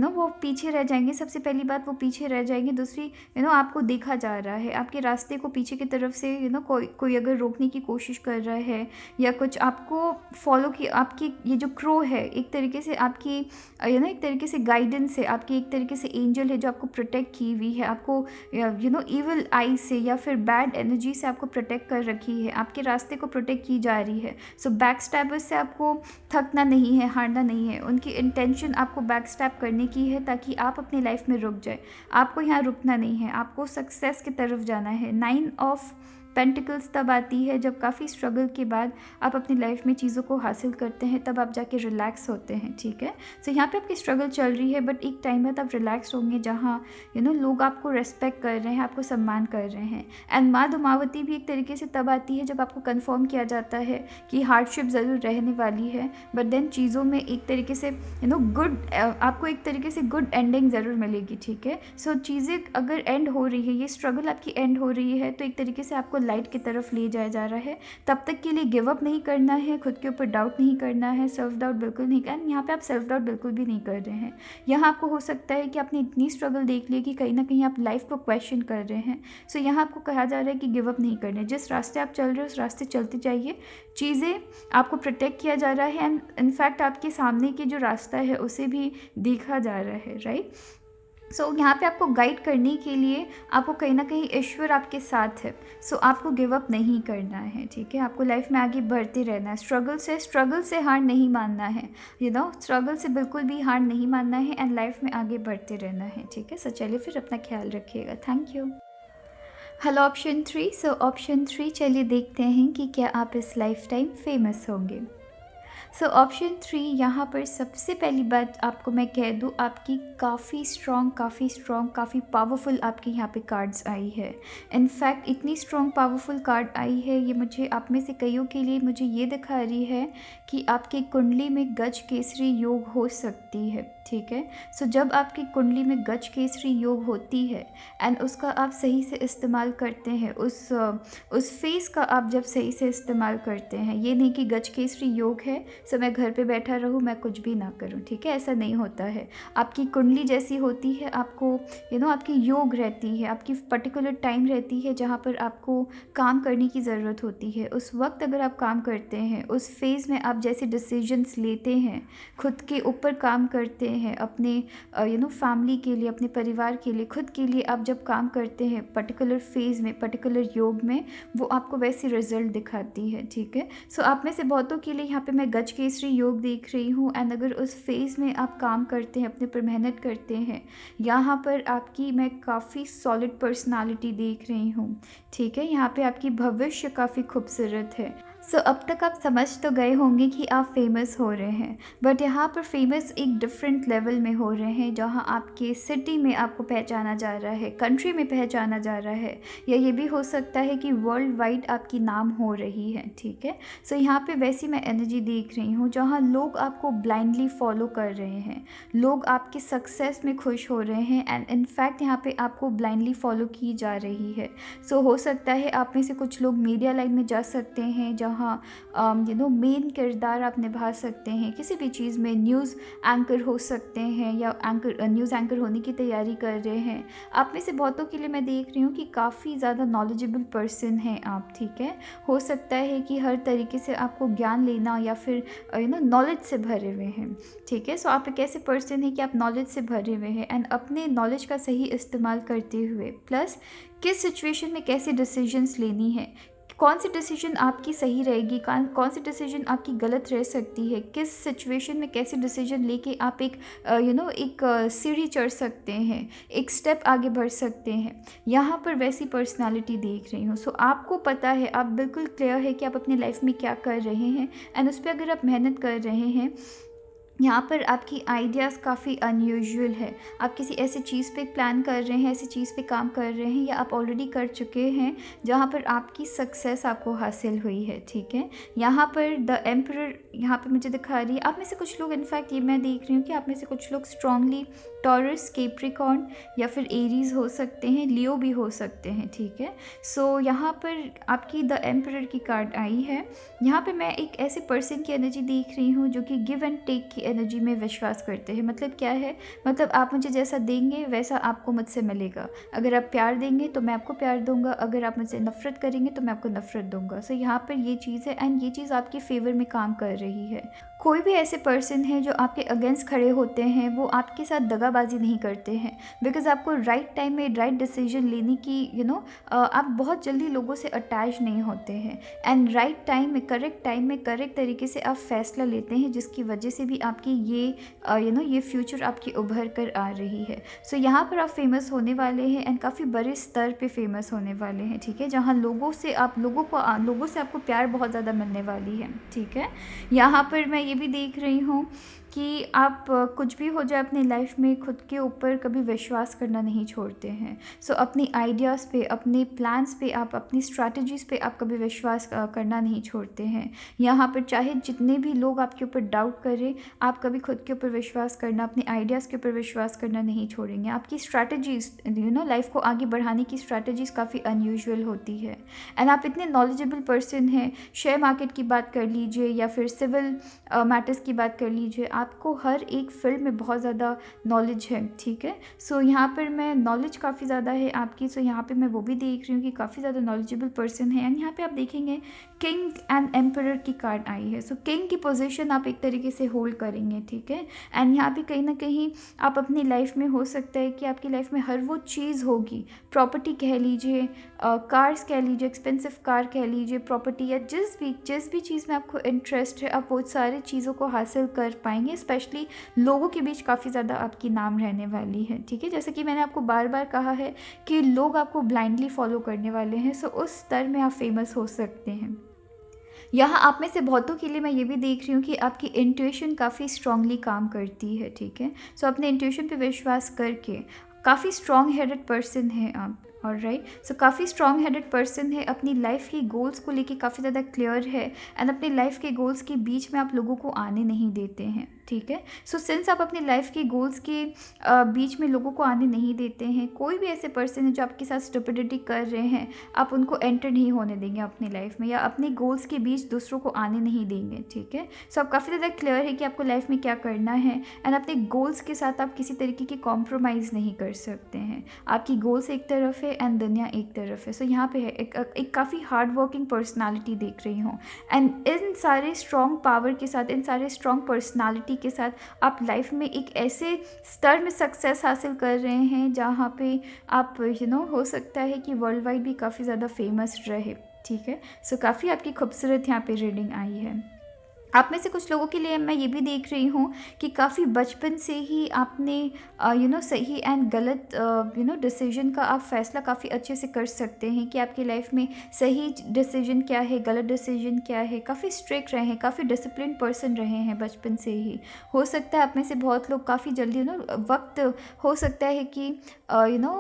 वो पीछे रह जाएंगे। सबसे पहली बात वो पीछे रह जाएंगे, दूसरी आपको देखा जा रहा है, आपके रास्ते को पीछे की तरफ से कोई अगर रोकने की कोशिश कर रहा है या कुछ आपको फॉलो की, आपकी ये जो क्रो है एक तरीके से आपकी एक तरीके से गाइडेंस है, आपकी एक तरीके से एंजल है जो आपको प्रोटेक्ट की हुई है, आपको ईविल आई से या फिर बैड एनर्जी से आपको प्रोटेक्ट कर रखी है, आपके रास्ते को प्रोटेक्ट की जा रही है। सो बैक स्टैबर्स से आपको थकना नहीं है, हारना नहीं है। उनकी इंटेंशन आपको बैक स्टैब करने की है ताकि आप अपनी लाइफ में रुक जाए। आपको यहाँ रुकना नहीं है, आपको सक्सेस की तरफ जाना है। 9 ऑफ पेंटिकल्स तब आती है जब काफ़ी स्ट्रगल के बाद आप अपनी लाइफ में चीज़ों को हासिल करते हैं, तब आप जाके रिलैक्स होते हैं, ठीक है। सो यहाँ पे आपकी स्ट्रगल चल रही है, बट एक टाइम में तब रिलैक्स होंगे जहाँ लोग आपको रेस्पेक्ट कर रहे हैं, आपको सम्मान कर रहे हैं। एंड माँ धूमावती भी एक तरीके से तब आती है जब आपको कन्फर्म किया जाता है कि हार्डशिप ज़रूर रहने वाली है, बट देन चीज़ों में एक तरीके से गुड आपको एक तरीके से गुड एंडिंग ज़रूर मिलेगी, ठीक है। सो चीज़ें अगर एंड हो रही है, ये स्ट्रगल आपकी एंड हो रही है, तो एक तरीके से आपको लाइट की तरफ ले जाया जा रहा है। तब तक के लिए गिव अप नहीं करना है, खुद के ऊपर डाउट नहीं करना है, सेल्फ डाउट बिल्कुल नहीं करना। यहाँ पे आप सेल्फ डाउट बिल्कुल भी नहीं कर रहे हैं। यहाँ आपको हो सकता है कि आपने इतनी स्ट्रगल देख ली कि कहीं ना कहीं आप लाइफ को क्वेश्चन कर रहे हैं। सो यहाँ आपको कहा जा रहा है कि गिव अप नहीं करना है, जिस रास्ते आप चल रहे हो उस रास्ते चलते जाइए। चीज़ें आपको प्रोटेक्ट किया जा रहा है, एंड इनफैक्ट आपके सामने की जो रास्ता है उसे भी देखा जा रहा है, राइट। सो यहाँ पे आपको गाइड करने के लिए आपको कहीं ना कहीं ईश्वर आपके साथ है। सो आपको गिव अप नहीं करना है, ठीक है। आपको लाइफ में आगे बढ़ते रहना है, स्ट्रगल से हार नहीं मानना है, स्ट्रगल से बिल्कुल भी हार नहीं मानना है, एंड लाइफ में आगे बढ़ते रहना है, ठीक है। सो चलिए फिर अपना ख्याल रखिएगा। Thank you. Hello option 3। So option 3, चलिए देखते हैं कि क्या आप इस लाइफ टाइम फेमस होंगे। सो ऑप्शन 3, यहाँ पर सबसे पहली बात आपको मैं कह दूँ, आपकी काफ़ी स्ट्रॉन्ग काफ़ी पावरफुल आपकी यहाँ पे कार्ड्स आई है। इनफैक्ट इतनी स्ट्रॉन्ग पावरफुल कार्ड आई है, ये मुझे आप में से कईयों के लिए मुझे ये दिखा रही है कि आपकी कुंडली में गज केसरी योग हो सकती है, ठीक है। सो जब आपकी कुंडली में गज केसरी योग होती है एंड उसका आप सही से इस्तेमाल करते हैं, उस फेस का आप जब सही से इस्तेमाल करते हैं, ये नहीं कि गज केसरी योग है सो मैं घर पे बैठा रहूँ, मैं कुछ भी ना करूँ, ठीक है, ऐसा नहीं होता है। आपकी कुंडली जैसी होती है, आपको आपकी योग रहती है, आपकी पर्टिकुलर टाइम रहती है जहाँ पर आपको काम करने की ज़रूरत होती है। उस वक्त अगर आप काम करते हैं, उस फेज़ में आप जैसे डिसीजंस लेते हैं, खुद के ऊपर काम करते हैं, अपने फैमिली के लिए, अपने परिवार के लिए, खुद के लिए आप जब काम करते हैं पर्टिकुलर फेज़ में, पर्टिकुलर योग में, वो आपको वैसी रिजल्ट दिखाती है, ठीक है। सो आप में से बहुतों के लिए यहाँ पे मैं गज केसरी योग देख रही हूँ, एंड अगर उस फेज़ में आप काम करते हैं, अपने पर मेहनत करते हैं, यहाँ पर आपकी मैं काफ़ी सॉलिड पर्सनालिटी देख रही हूँ, ठीक है। यहाँ पे आपकी भविष्य काफ़ी खूबसूरत है। अब तक आप समझ तो गए होंगे कि आप फेमस हो रहे हैं, बट यहाँ पर फेमस एक डिफरेंट लेवल में हो रहे हैं, जहाँ आपके सिटी में आपको पहचाना जा रहा है, कंट्री में पहचाना जा रहा है, या ये भी हो सकता है कि वर्ल्ड वाइड आपकी नाम हो रही है, ठीक है। यहाँ पे वैसी मैं एनर्जी देख रही हूँ जहाँ लोग आपको ब्लाइंडली फॉलो कर रहे हैं, लोग आपके सक्सेस में खुश हो रहे हैं, एंड इनफैक्ट यहाँ पे आपको ब्लाइंडली फॉलो की जा रही है। हो सकता है आप में से कुछ लोग मीडिया लाइन में जा सकते हैं, जहाँ मेन किरदार आप निभा सकते हैं किसी भी चीज़ में, न्यूज़ एंकर हो सकते हैं, या न्यूज़ एंकर होने की तैयारी कर रहे हैं। आप में से बहुतों के लिए मैं देख रही हूँ कि काफ़ी ज़्यादा नॉलेजेबल पर्सन हैं आप, ठीक है। हो सकता है कि हर तरीके से आपको ज्ञान लेना या फिर नॉलेज से भरे हुए हैं, ठीक है। आप एक ऐसे पर्सन हैं कि आप नॉलेज से भरे हुए हैं, एंड अपने नॉलेज का सही इस्तेमाल करते हुए, प्लस किस सिचुएशन में कैसे डिसीजंस लेनी है, कौन सी डिसीजन आपकी सही रहेगी, कौन सी डिसीजन आपकी गलत रह सकती है, किस सिचुएशन में कैसे डिसीजन लेके आप एक एक सीढ़ी चढ़ सकते हैं, एक स्टेप आगे बढ़ सकते हैं, यहाँ पर वैसी पर्सनालिटी देख रही हूँ। आपको पता है, आप बिल्कुल क्लियर है कि आप अपनी लाइफ में क्या कर रहे हैं, एंड उस पर अगर आप मेहनत कर रहे हैं, यहाँ पर आपकी आइडियाज़ काफ़ी अनयूजुअल है। आप किसी ऐसी चीज़ पे प्लान कर रहे हैं, ऐसी चीज़ पे काम कर रहे हैं, या आप ऑलरेडी कर चुके हैं जहाँ पर आपकी सक्सेस आपको हासिल हुई है, ठीक है। यहाँ पर द एम्परर यहाँ पे मुझे दिखा रही है। आप में से कुछ लोग, इनफैक्ट ये मैं देख रही हूँ कि आप में से कुछ लोग स्ट्रांगली टॉरस, कैप्रिकॉर्न या फिर एरीज़ हो सकते हैं, लियो भी हो सकते हैं, ठीक है। यहाँ पर आपकी द एम्परर की कार्ड आई है। यहाँ पे मैं एक ऐसे पर्सन की एनर्जी देख रही हूँ जो कि गिव एंड टेक की एनर्जी में विश्वास करते हैं। मतलब क्या है, मतलब आप मुझे जैसा देंगे वैसा आपको मुझसे मिलेगा। अगर आप प्यार देंगे तो मैं आपको प्यार दूंगा, अगर आप मुझसे नफ़रत करेंगे तो मैं आपको नफ़रत दूंगा। यहाँ पर ये चीज़ है, एंड ये चीज़ आपके फेवर में काम कर रही है। कोई भी ऐसे पर्सन है जो आपके अगेंस्ट खड़े होते हैं, वो आपके साथ दगाबाजी नहीं करते हैं, बिकॉज़ आपको राइट टाइम में राइट डिसीजन लेने की आप बहुत जल्दी लोगों से अटैच नहीं होते हैं, एंड राइट टाइम में, करेक्ट टाइम में, करेक्ट तरीके से आप फैसला लेते हैं, जिसकी वजह से भी आपकी ये फ्यूचर आपकी उभर कर आ रही है। यहाँ पर आप फेमस होने वाले हैं, एंड काफ़ी बड़े स्तर पे फेमस होने वाले हैं, ठीक है। जहाँ लोगों से आपको प्यार बहुत ज़्यादा मिलने वाली है, ठीक है। यहाँ पर मैं ये भी देख रही हूँ कि आप कुछ भी हो जाए अपनी लाइफ में, खुद के ऊपर कभी विश्वास करना नहीं छोड़ते हैं। अपनी आइडियाज़ पे, अपने प्लान्स पे, आप अपनी स्ट्रैटेजीज़ पे आप कभी विश्वास करना नहीं छोड़ते हैं। यहाँ पर चाहे जितने भी लोग आपके ऊपर डाउट करें, आप कभी खुद के ऊपर विश्वास करना, अपने आइडियाज़ के ऊपर विश्वास करना नहीं छोड़ेंगे। आपकी स्ट्रैटेजीज़ लाइफ को आगे बढ़ाने की स्ट्रैटेजीज़ काफ़ी अनयूजुअल होती है, एंड आप इतने नॉलेजेबल पर्सन हैं। शेयर मार्केट की बात कर लीजिए या फिर सिविल मैटर्स की बात कर लीजिए, आपको हर एक फील्ड में बहुत ज़्यादा नॉलेज है, ठीक है। यहाँ पर मैं नॉलेज काफ़ी ज़्यादा है आपकी। यहाँ पे मैं वो भी देख रही हूँ कि काफ़ी ज़्यादा नॉलेजेबल पर्सन है, एंड यहाँ पे आप देखेंगे किंग एंड एम्परर की कार्ड आई है। किंग की पोजीशन आप एक तरीके से होल्ड करेंगे, ठीक है। एंड यहाँ पे कहीं ना कहीं आप अपनी लाइफ में, हो सकता है कि आपकी लाइफ में हर वो चीज़ होगी, प्रॉपर्टी कह लीजिए, कार्स कह लीजिए, एक्सपेंसिव कार कह लीजिए, प्रॉपर्टी, या जिस भी चीज़ में आपको इंटरेस्ट है, आप वो सारी चीज़ों को हासिल कर पाएंगे। स्पेशली लोगों के बीच काफ़ी ज़्यादा आपकी नाम रहने वाली है, ठीक है। जैसे कि मैंने आपको बार बार कहा है कि लोग आपको ब्लाइंडली फॉलो करने वाले हैं, उस स्तर में आप फेमस हो सकते हैं। यहाँ आप में से बहुतों के लिए मैं ये भी देख रही हूँ कि आपकी इंट्यूशन काफ़ी स्ट्रांगली काम करती है, ठीक है। अपने इंट्यूशन पे विश्वास करके काफ़ी स्ट्रॉन्ग हेडेड पर्सन है आप, ऑलराइट। काफ़ी स्ट्रॉन्ग हेडेड पर्सन है, अपनी लाइफ की गोल्स को लेके काफ़ी ज़्यादा क्लियर है, एंड अपनी लाइफ के गोल्स के बीच में आप लोगों को आने नहीं देते हैं, ठीक है। सिंस आप अपनी लाइफ के गोल्स के बीच में लोगों को आने नहीं देते हैं, कोई भी ऐसे पर्सन है जो आपके साथ स्टुपिडिटी कर रहे हैं, आप उनको एंटर नहीं होने देंगे अपनी लाइफ में, या अपने गोल्स के बीच दूसरों को आने नहीं देंगे, ठीक है। आप काफ़ी ज़्यादा क्लियर है कि आपको लाइफ में क्या करना है, एंड अपने गोल्स के साथ आप किसी तरीके की कॉम्प्रोमाइज़ नहीं कर सकते हैं। आपकी गोल्स एक तरफ है एंड दुनिया एक तरफ है। यहाँ पे है एक काफ़ी हार्ड वर्किंग पर्सनालिटी देख रही हूँ, एंड इन सारे स्ट्रॉन्ग पावर के साथ, इन सारे स्ट्रॉन्ग पर्सनालिटी के साथ आप लाइफ में एक ऐसे स्तर में सक्सेस हासिल कर रहे हैं जहाँ पे आप हो सकता है कि वर्ल्ड वाइड भी काफ़ी ज़्यादा फेमस रहे, ठीक है। काफ़ी आपकी खूबसूरत यहाँ पे रीडिंग आई है। आप में से कुछ लोगों के लिए मैं ये भी देख रही हूँ कि काफ़ी बचपन से ही आपने सही एंड गलत डिसीजन का आप फ़ैसला काफ़ी अच्छे से कर सकते हैं कि आपकी लाइफ में सही डिसीजन क्या है, गलत डिसीजन क्या है। काफ़ी स्ट्रिक्ट रहे हैं, काफ़ी डिसिप्लिन पर्सन रहे हैं बचपन से ही। हो सकता है आप में से बहुत लोग काफ़ी जल्दी वक्त हो सकता है कि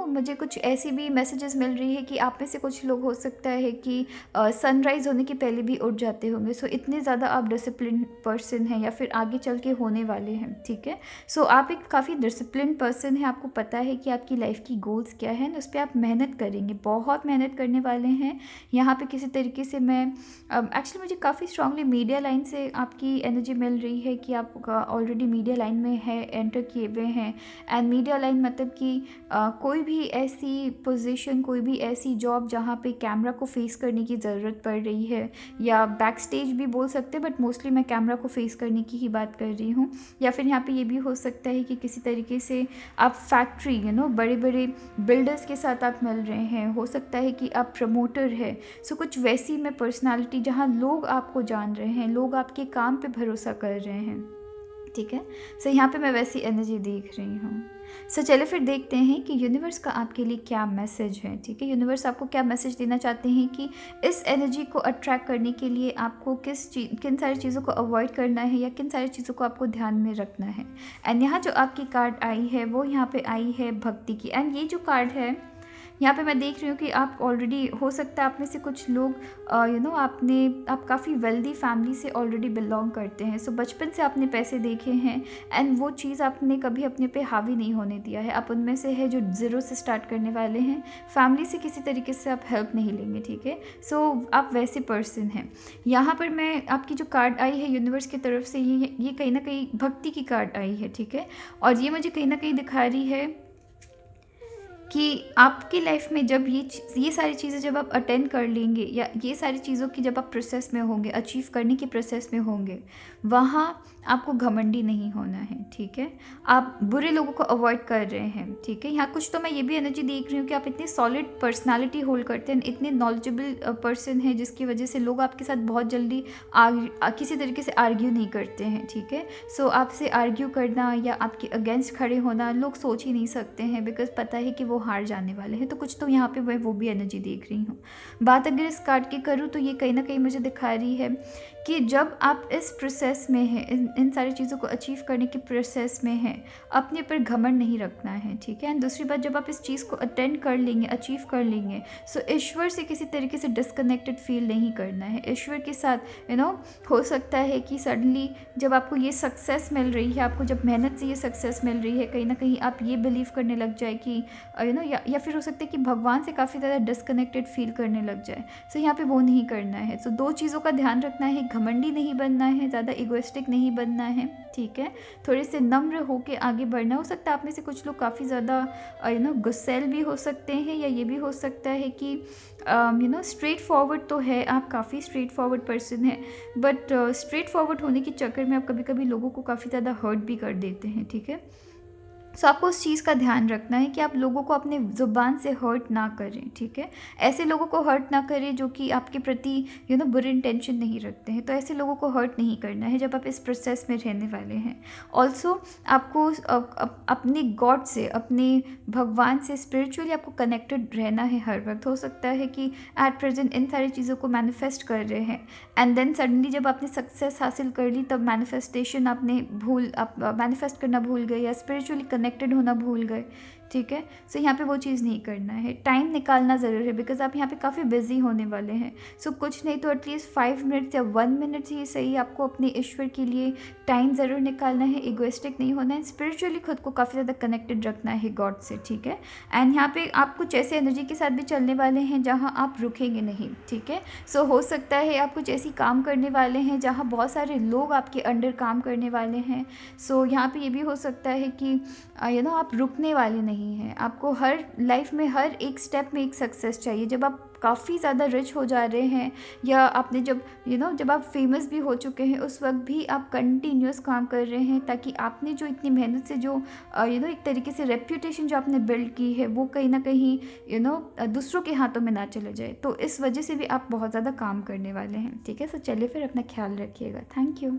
मुझे कुछ ऐसी भी मैसेजेस मिल रही है कि आप में से कुछ लोग हो सकता है कि सनराइज़ होने के पहले भी उठ जाते होंगे। सो इतने ज़्यादा आप डिसिप्लिन पर्सन हैं या फिर आगे चल के होने वाले हैं, ठीक है। सो आप एक काफ़ी डिसिप्लिन पर्सन हैं, आपको पता है कि आपकी लाइफ की गोल्स क्या है, उस पर आप मेहनत करेंगे, बहुत मेहनत करने वाले हैं। यहाँ पे किसी तरीके से मैं एक्चुअली मुझे काफ़ी स्ट्रांगली मीडिया लाइन से आपकी एनर्जी मिल रही है कि आप ऑलरेडी मीडिया लाइन में है, एंटर किए हुए हैं। एंड मीडिया लाइन मतलब कि कोई भी ऐसी पोजीशन, कोई भी ऐसी जॉब जहाँ पे कैमरा को फेस करने की ज़रूरत पड़ रही है, या बैक स्टेज भी बोल सकते हैं, बट मोस्टली मैं कैमरा को फेस करने की ही बात कर रही हूँ। या फिर यहाँ पे ये भी हो सकता है कि किसी तरीके से आप फैक्ट्री बड़े बड़े बिल्डर्स के साथ आप मिल रहे हैं, हो सकता है कि आप प्रमोटर है। सो कुछ वैसी में पर्सनालिटी जहाँ लोग आपको जान रहे हैं, लोग आपके काम पे भरोसा कर रहे हैं, ठीक है। सो यहाँ पे मैं वैसी एनर्जी देख रही हूँ। सो चलिए फिर देखते हैं कि यूनिवर्स का आपके लिए क्या मैसेज है, ठीक है। यूनिवर्स आपको क्या मैसेज देना चाहते हैं कि इस एनर्जी को अट्रैक्ट करने के लिए आपको किन सारी चीज़ों को अवॉइड करना है या किन सारी चीज़ों को आपको ध्यान में रखना है। एंड यहाँ जो आपकी कार्ड आई है वो यहाँ पे आई है भक्ति की। एंड ये जो कार्ड है यहाँ पे मैं देख रही हूँ कि आप ऑलरेडी, हो सकता है आप में से कुछ लोग आप काफ़ी वेल्दी फैमिली से ऑलरेडी बिलोंग करते हैं। सो बचपन से आपने पैसे देखे हैं एंड वो चीज़ आपने कभी अपने पे हावी नहीं होने दिया है। आप उनमें से है जो ज़ीरो से स्टार्ट करने वाले हैं, फैमिली से किसी तरीके से आप हेल्प नहीं लेंगे, ठीक है। सो आप वैसे पर्सन हैं। यहाँ पर मैं आपकी जो कार्ड आई है यूनिवर्स की तरफ से, ये कहीं ना कहीं भक्ति की कार्ड आई है, ठीक है। और ये मुझे कहीं ना कहीं दिखा रही है कि आपकी लाइफ में जब ये सारी चीज़ें जब आप अटेंड कर लेंगे, या ये सारी चीज़ों की जब आप प्रोसेस में होंगे, अचीव करने की प्रोसेस में होंगे, वहाँ आपको घमंडी नहीं होना है, ठीक है। आप बुरे लोगों को अवॉइड कर रहे हैं, ठीक है। यहाँ कुछ तो मैं ये भी एनर्जी देख रही हूँ कि आप इतनी सॉलिड पर्सनालिटी होल्ड करते हैं, इतने नॉलेजेबल पर्सन हैं, जिसकी वजह से लोग आपके साथ बहुत जल्दी किसी तरीके से आर्ग्यू नहीं करते हैं, ठीक है। सो आपसे आर्ग्यू करना या आपके अगेंस्ट खड़े होना लोग सोच ही नहीं सकते हैं, बिकॉज पता है कि वो हार जाने वाले हैं। तो कुछ तो यहाँ पे मैं वो भी एनर्जी देख रही हूँ। बात अगर इस कार्ड की करूँ तो ये कहीं ना कहीं मुझे दिखा रही है कि जब आप इस प्रोसेस में हैं, इन सारी चीज़ों को अचीव करने के प्रोसेस में हैं, अपने पर घमंड नहीं रखना है, ठीक है। एंड दूसरी बात, जब आप इस चीज़ को अटेंड कर लेंगे, अचीव कर लेंगे, सो ईश्वर से किसी तरीके से डिस्कनेक्टेड फील नहीं करना है। ईश्वर के साथ हो सकता है कि सडनली जब आपको ये सक्सेस मिल रही है, आपको जब मेहनत से ये सक्सेस मिल रही है, कहीं ना कहीं आप ये बिलीव करने लग जाए कि या फिर हो सकता है कि भगवान से काफ़ी ज़्यादा डिस्कनेक्टेड फील करने लग जाए। सो यहाँ पे वो नहीं करना है। सो दो चीज़ों का ध्यान रखना है, घमंडी नहीं बनना है, ज़्यादा इगोइस्टिक नहीं बनना है, ठीक है। थोड़े से नम्र होकर आगे बढ़ना। हो सकता है आप में से कुछ लोग काफ़ी ज़्यादा गुस्सैल भी हो सकते हैं, या ये भी हो सकता है कि स्ट्रेट फॉरवर्ड तो है, आप काफ़ी स्ट्रेट फॉरवर्ड पर्सन है, बट स्ट्रेट फॉरवर्ड होने के चक्कर में आप कभी कभी लोगों को काफ़ी ज़्यादा हर्ट भी कर देते हैं, ठीक है। सो आपको उस चीज़ का ध्यान रखना है कि आप लोगों को अपने ज़ुबान से हर्ट ना करें, ठीक है। ऐसे लोगों को हर्ट ना करें जो कि आपके प्रति बुरे इंटेंशन नहीं रखते हैं। तो ऐसे लोगों को हर्ट नहीं करना है जब आप इस प्रोसेस में रहने वाले हैं। ऑल्सो आपको अपने गॉड से, अपने भगवान से स्पिरिचुअली आपको कनेक्टेड रहना है हर वक्त। हो सकता है कि एट प्रेजेंट इन सारी चीज़ों को मैनिफेस्ट कर रहे हैं, एंड देन सडनली जब आपने सक्सेस हासिल कर ली, तब मैनिफेस्टेशन आप मैनिफेस्ट करना भूल गए, या स्पिरिचुअली कनेक्टेड होना भूल गए, ठीक है। सो यहाँ पे वो चीज़ नहीं करना है। टाइम निकालना ज़रूर है, बिकॉज आप यहाँ पे काफ़ी बिजी होने वाले हैं। सो कुछ नहीं तो एटलीस्ट 5 मिनट्स या 1 मिनट ही सही आपको अपने ईश्वर के लिए टाइम ज़रूर निकालना है। इगोइस्टिक नहीं होना है, स्पिरिचुअली खुद को काफ़ी ज़्यादा कनेक्टेड रखना है गॉड से, ठीक है। एंड यहाँ पे आप कुछ ऐसे एनर्जी के साथ भी चलने वाले हैं जहाँ आप रुकेंगे नहीं, ठीक है। सो हो सकता है आप कुछ ऐसी काम करने वाले हैं जहाँ बहुत सारे लोग आपके अंडर काम करने वाले हैं। सो यहाँ पे ये भी हो सकता है कि आप रुकने वाले नहीं हैं। आपको हर लाइफ में हर एक स्टेप में एक सक्सेस चाहिए। जब आप काफ़ी ज़्यादा रिच हो जा रहे हैं, या आपने जब जब आप फेमस भी हो चुके हैं उस वक्त भी आप कंटिन्यूस काम कर रहे हैं, ताकि आपने जो इतनी मेहनत से जो एक तरीके से रेप्यूटेशन जो आपने बिल्ड की है वो कहीं ना कहीं दूसरों के हाथों में ना चले जाए। तो इस वजह से भी आप बहुत ज़्यादा काम करने वाले हैं। ठीक है, सो चलिए फिर अपना ख्याल रखिएगा। Thank you.